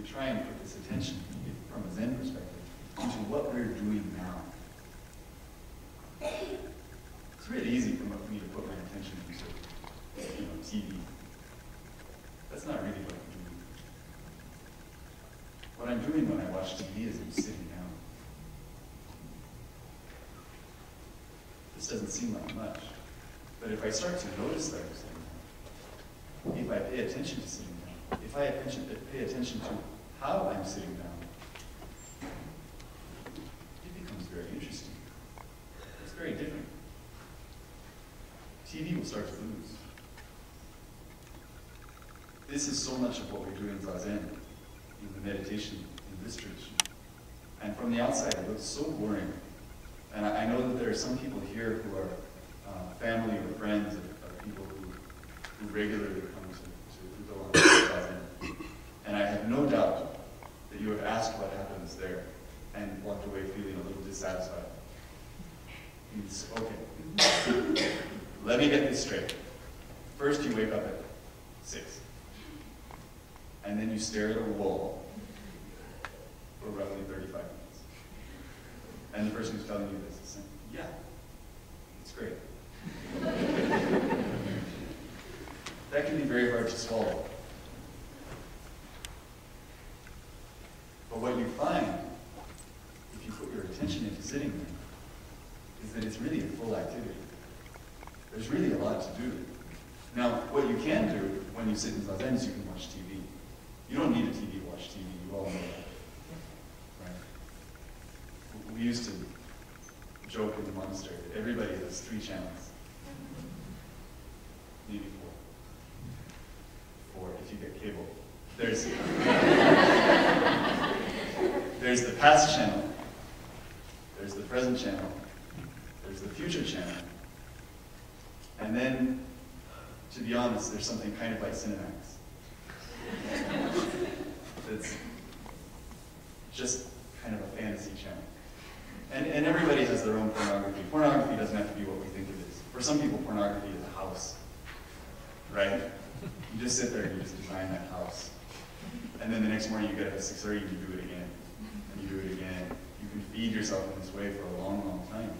try and put this attention, from a Zen perspective, into what we're doing now. It's really easy for me to put my attention into, TV. That's not really what I'm doing. What I'm doing when I watch TV is I'm sitting down. This doesn't seem like much, but if I start to notice that I'm sitting down, if I pay attention to sitting down, if I pay attention to how I'm sitting down, it becomes very interesting. It's very different. TV will start to lose. This is so much of what we do in zazen, in the meditation, in this tradition. And from the outside, it looks so boring. And I know that there are some people here who are family or friends of people who regularly come to go on zazen. And I have no doubt that you have asked what happens there and walked away feeling a little dissatisfied. It's okay. Let me get this straight. First, you wake up at 6. And then you stare at a wall for roughly 35 minutes. And the person who's telling you this is saying, yeah, it's great. That can be very hard to swallow. But what you find, if you put your attention into sitting there, is that it's really a full activity. There's really a lot to do. Now, what you can do when you sit in zazen is you can watch TV. You don't need a TV to watch TV, you all know that. Right? We used to joke in the monastery that everybody has 3 channels. Maybe 4. 4 if you get cable. There's the past channel, there's the present channel, there's the future channel, and then, to be honest, there's something kind of like Cinemax. It's just kind of a fantasy channel. And everybody has their own pornography. Pornography doesn't have to be what we think it is. For some people, pornography is a house, right? You just sit there and you just design that house. And then the next morning you get up at 6:30 and you do it again. And you do it again. You can feed yourself in this way for a long, long time.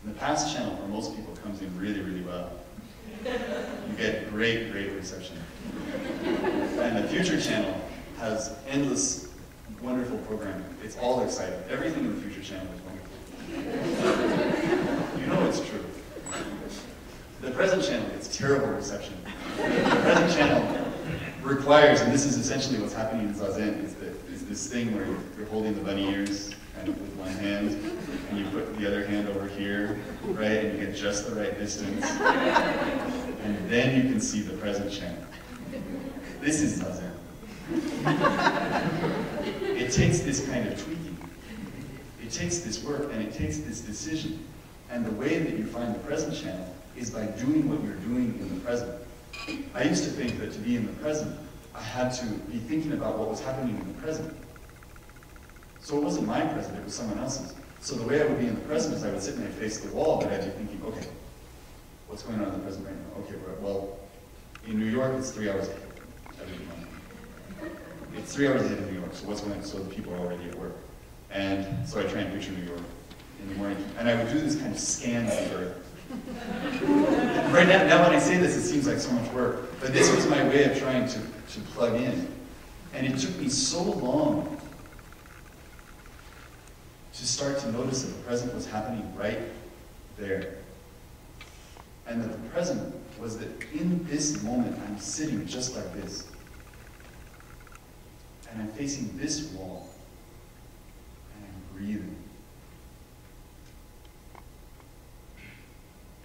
And the past channel for most people comes in really, really well. You get great, great reception. And the future channel has endless, wonderful programming. It's all exciting. Everything in the future channel is wonderful. You know it's true. The present channel gets terrible reception. The present channel requires, and this is essentially what's happening in zazen, is this thing where you're holding the bunny ears kind of with one hand, and you put the other hand over here, right, and you get just the right distance. And then you can see the present channel. This is zazen. It takes this kind of tweaking. It takes this work, and it takes this decision. And the way that you find the present channel is by doing what you're doing in the present. I used to think that to be in the present, I had to be thinking about what was happening in the present. So it wasn't my present, it was someone else's. So the way I would be in the present is I would sit and I'd face the wall, but I'd be thinking, okay, what's going on in the present right now? Okay, well, in New York, it's 3 hours ahead. It's 3 hours ahead in New York, so what's going on? So the people are already at work. And so I try and picture New York in the morning. And I would do this kind of scan of the earth. Right now when I say this, it seems like so much work. But this was my way of trying to plug in. And it took me so long to start to notice that the present was happening right there. And that the present was that in this moment, I'm sitting just like this. And I'm facing this wall. And I'm breathing.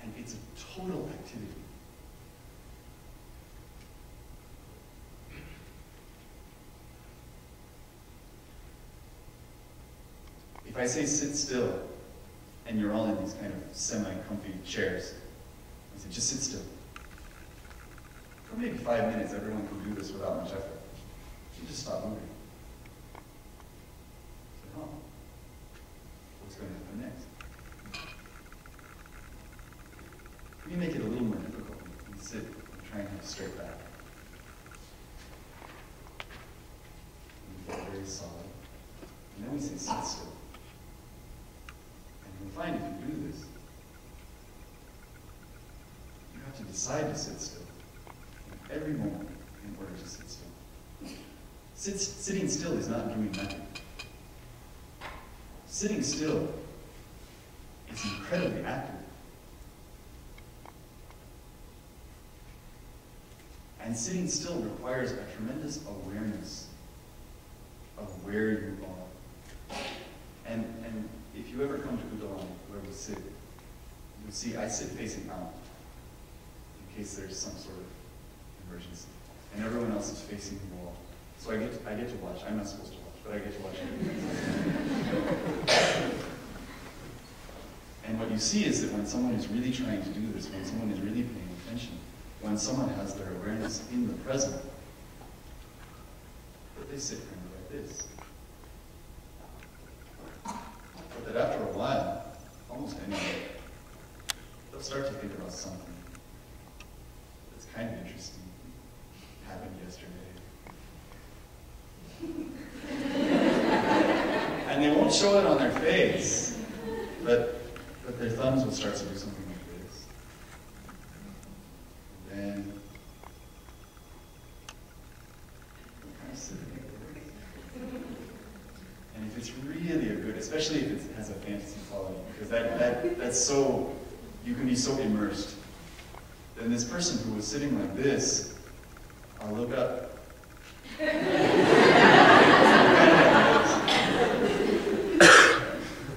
And it's a total activity. If I say sit still, and you're all in these kind of semi-comfy chairs, I say just sit still. For maybe 5 minutes, everyone can do this without much effort. You just stop moving. Say, oh, what's going to happen next? We make it a little more difficult. You sit and try and have a straight back. only say sit still. And you'll find if you do this, you have to decide to sit still in every moment in order to sit still. Sitting still is not doing nothing. Sitting still is incredibly active. And sitting still requires a tremendous awareness of where you are. And if you ever come to Udalani, where we sit, you'll see I sit facing out in case there's some sort of emergency. And everyone else is facing the wall. So I get to watch. I'm not supposed to watch, but I get to watch it. And what you see is that when someone is really trying to do this, when someone is really paying attention, when someone has their awareness in the present, that they sit kind of like this. But that after a while, almost anyone, they'll start to think about something that's kind of interesting, happened yesterday. And they won't show it on their face, but their thumbs will start to do something like this. And then they'll kind of sit there. And if it's really a good, especially if it has a fantasy quality, because that's so, you can be so immersed. Then this person who was sitting like this, I'll look up.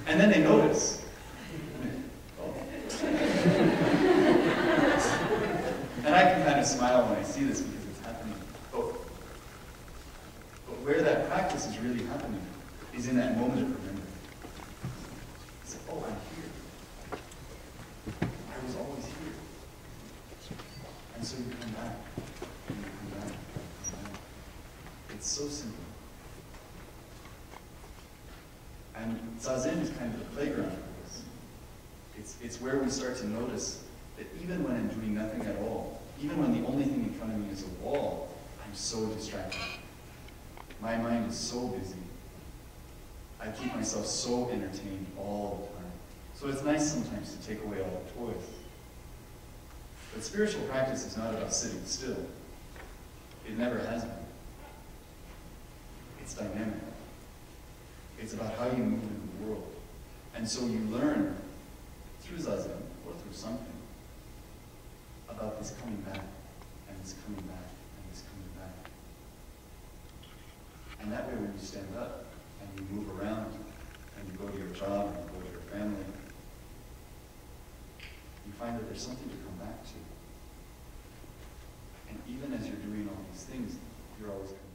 And then they notice. Oh. And I can kind of smile when I see this because it's happening. But where that practice is really happening is in that moment of remembering. It's like, oh, I'm here. I was always here. And so you come back. And you come back. And you come back. It's so simple. And zazen is kind of the playground for this. It's where we start to notice that even when I'm doing nothing at all, even when the only thing in front of me is a wall, I'm so distracted. My mind is so busy. I keep myself so entertained all the time. So it's nice sometimes to take away all the toys. But spiritual practice is not about sitting still. It never has been. It's dynamic. It's about how you move in the world. And so you learn through zazen or through something about this coming back, and this coming back, and this coming back. And that way when you stand up and you move around and you go to your job and you go to your family, you find that there's something to come back to. And even as you're doing all these things, you're always coming back.